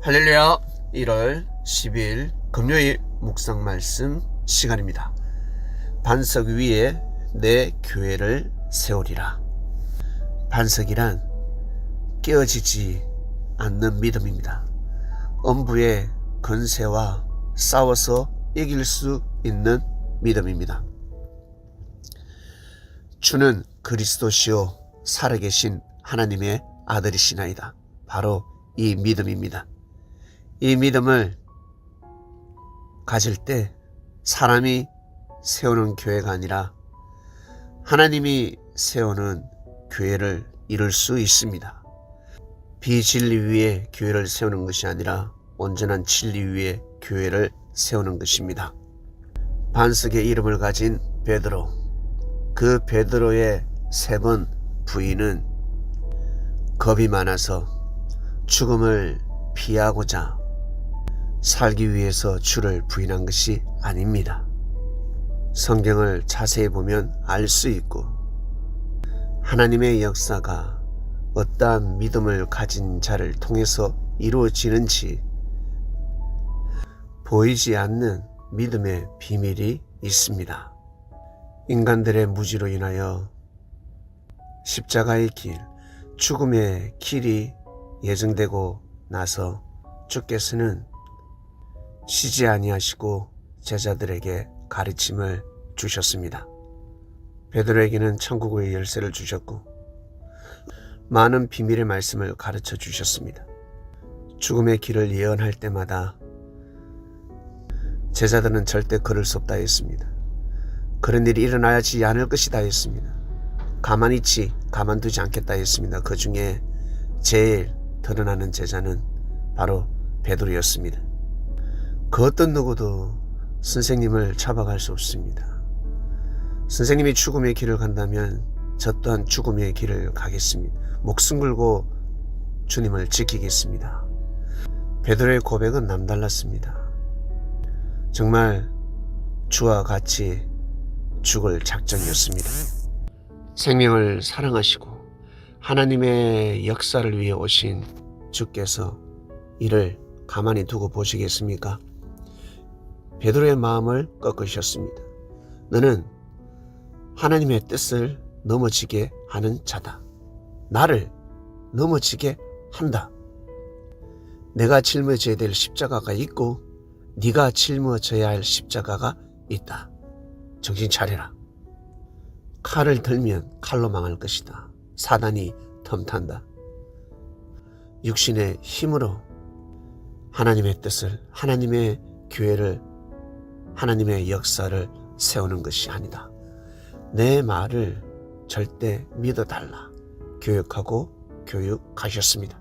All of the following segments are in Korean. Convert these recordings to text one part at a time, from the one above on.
할렐루야. 1월 10일 금요일 묵상 말씀 시간입니다. 반석 위에 내 교회를 세우리라. 반석이란 깨어지지 않는 믿음입니다. 엄부의 권세와 싸워서 이길 수 있는 믿음입니다. 주는 그리스도시요 살아계신 하나님의 아들이시나이다. 바로 이 믿음입니다. 이 믿음을 가질 때 사람이 세우는 교회가 아니라 하나님이 세우는 교회를 이룰 수 있습니다. 비진리 위에 교회를 세우는 것이 아니라 온전한 진리 위에 교회를 세우는 것입니다. 반석의 이름을 가진 베드로, 그 베드로의 3번 부인은 겁이 많아서 죽음을 피하고자 살기 위해서 주를 부인한 것이 아닙니다. 성경을 자세히 보면 알 수 있고 하나님의 역사가 어떠한 믿음을 가진 자를 통해서 이루어지는지 보이지 않는 믿음의 비밀이 있습니다. 인간들의 무지로 인하여 십자가의 길, 죽음의 길이 예정되고 나서 주께서는 쉬지 아니하시고 제자들에게 가르침을 주셨습니다. 베드로에게는 천국의 열쇠를 주셨고 많은 비밀의 말씀을 가르쳐 주셨습니다. 죽음의 길을 예언할 때마다 제자들은 절대 걸을 수 없다 했습니다. 그런 일이 일어나지 않을 것이다 했습니다. 가만두지 않겠다 했습니다. 그 중에 제일 드러나는 제자는 바로 베드로였습니다. 그 어떤 누구도 선생님을 잡아갈 수 없습니다. 선생님이 죽음의 길을 간다면 저 또한 죽음의 길을 가겠습니다. 목숨 걸고 주님을 지키겠습니다. 베드로의 고백은 남달랐습니다. 정말 주와 같이 죽을 작정이었습니다. 생명을 사랑하시고 하나님의 역사를 위해 오신 주께서 이를 가만히 두고 보시겠습니까? 베드로의 마음을 꺾으셨습니다. 너는 하나님의 뜻을 넘어지게 하는 자다. 나를 넘어지게 한다. 내가 짊어져야 될 십자가가 있고 네가 짊어져야 할 십자가가 있다. 정신 차려라. 칼을 들면 칼로 망할 것이다. 사단이 틈탄다. 육신의 힘으로 하나님의 뜻을, 하나님의 교회를, 하나님의 역사를 세우는 것이 아니다. 내 말을 절대 믿어달라. 교육하셨습니다.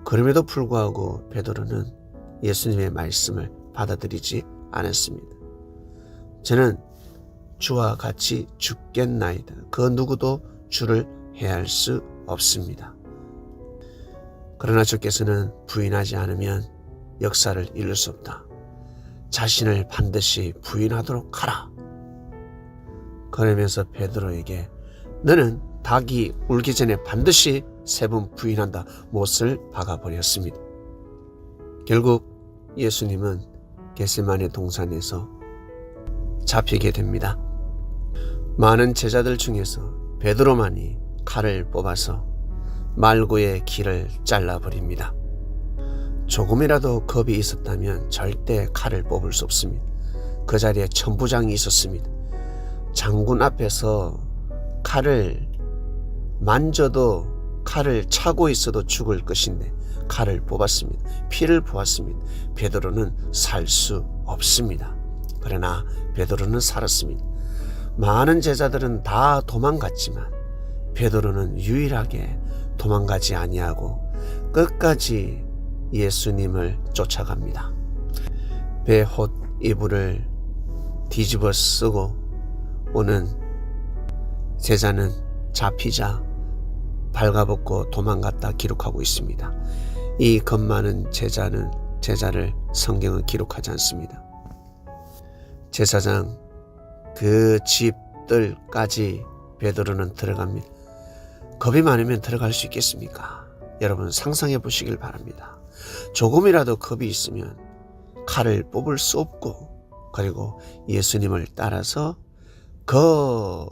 그럼에도 불구하고 베드로는 예수님의 말씀을 받아들이지 않았습니다. 저는 주와 같이 죽겠나이다. 그 누구도 주를 해할 수 없습니다. 그러나 주께서는 부인하지 않으면 역사를 이룰 수 없다. 자신을 반드시 부인하도록 하라. 그러면서 베드로에게 너는 닭이 울기 전에 반드시 3번 부인한다. 못을 박아버렸습니다. 결국 예수님은 겟세마네 동산에서 잡히게 됩니다. 많은 제자들 중에서 베드로만이 칼을 뽑아서 말고의 길을 잘라버립니다. 조금이라도 겁이 있었다면 절대 칼을 뽑을 수 없습니다. 그 자리에 천부장이 있었습니다. 장군 앞에서 칼을 만져도 칼을 차고 있어도 죽을 것인데 칼을 뽑았습니다. 피를 보았습니다. 베드로는 살 수 없습니다. 그러나 베드로는 살았습니다. 많은 제자들은 다 도망갔지만 베드로는 유일하게 도망가지 아니하고 끝까지 예수님을 쫓아갑니다. 베옷 이불을 뒤집어 쓰고 오는 제자는 잡히자 발가벗고 도망갔다 기록하고 있습니다. 이 겁 많은 제자를 성경은 기록하지 않습니다. 제사장 그 집들까지 베드로는 들어갑니다. 겁이 많으면 들어갈 수 있겠습니까? 여러분 상상해 보시길 바랍니다. 조금이라도 겁이 있으면 칼을 뽑을 수 없고, 그리고 예수님을 따라서 그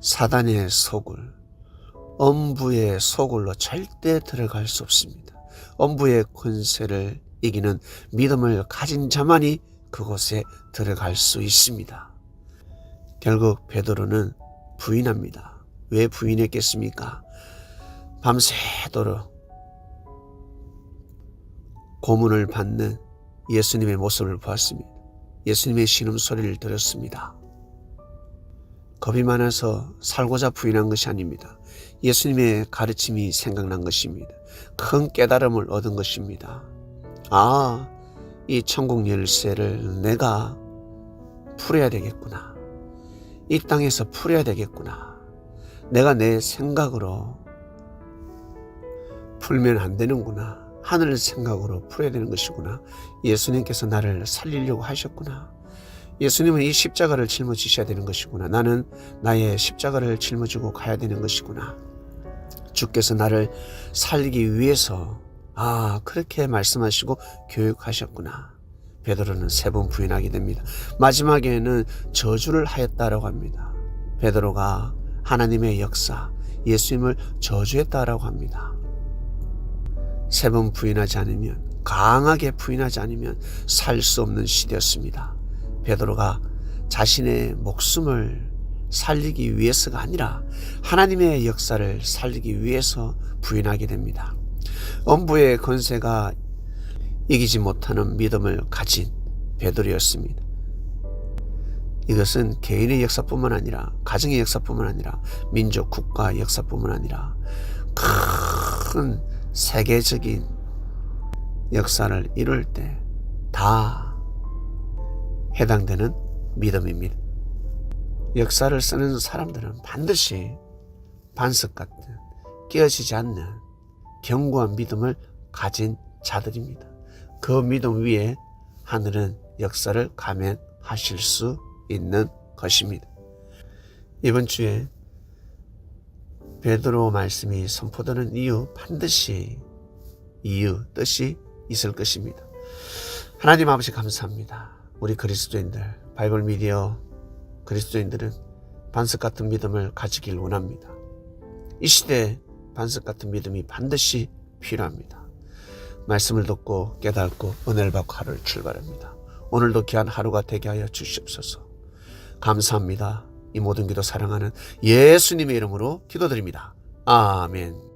사단의 소굴, 엄부의 소굴로 절대 들어갈 수 없습니다. 엄부의 권세를 이기는 믿음을 가진 자만이 그곳에 들어갈 수 있습니다. 결국 베드로는 부인합니다. 왜 부인했겠습니까? 밤새도록 고문을 받는 예수님의 모습을 보았습니다. 예수님의 신음소리를 들었습니다. 겁이 많아서 살고자 부인한 것이 아닙니다. 예수님의 가르침이 생각난 것입니다. 큰 깨달음을 얻은 것입니다. 아, 이 천국 열쇠를 내가 풀어야 되겠구나. 이 땅에서 풀어야 되겠구나. 내가 내 생각으로 풀면 안 되는구나. 하늘 생각으로 풀어야 되는 것이구나. 예수님께서 나를 살리려고 하셨구나. 예수님은 이 십자가를 짊어지셔야 되는 것이구나. 나는 나의 십자가를 짊어지고 가야 되는 것이구나. 주께서 나를 살리기 위해서 그렇게 말씀하시고 교육하셨구나. 베드로는 3번 부인하게 됩니다. 마지막에는 저주를 하였다라고 합니다. 베드로가 하나님의 역사, 예수님을 저주했다라고 합니다. 3번 부인하지 않으면, 강하게 부인하지 않으면 살 수 없는 시대였습니다. 베드로가 자신의 목숨을 살리기 위해서가 아니라 하나님의 역사를 살리기 위해서 부인하게 됩니다. 엄부의 권세가 이기지 못하는 믿음을 가진 베드로였습니다. 이것은 개인의 역사뿐만 아니라, 가정의 역사뿐만 아니라, 민족, 국가 역사뿐만 아니라 큰 세계적인 역사를 이룰 때 다 해당되는 믿음입니다. 역사를 쓰는 사람들은 반드시 반석 같은 깨어지지 않는 견고한 믿음을 가진 자들입니다. 그 믿음 위에 하늘은 역사를 감행하실 수 있는 것입니다. 이번 주에 베드로 말씀이 선포되는 이유, 반드시 뜻이 있을 것입니다. 하나님 아버지 감사합니다. 우리 그리스도인들, 바이블 미디어 그리스도인들은 반석 같은 믿음을 가지길 원합니다. 이 시대에 반석 같은 믿음이 반드시 필요합니다. 말씀을 듣고 깨닫고 은혜를 받고 하루를 출발합니다. 오늘도 귀한 하루가 되게 하여 주시옵소서. 감사합니다. 이 모든 기도 사랑하는 예수님의 이름으로 기도드립니다. 아멘.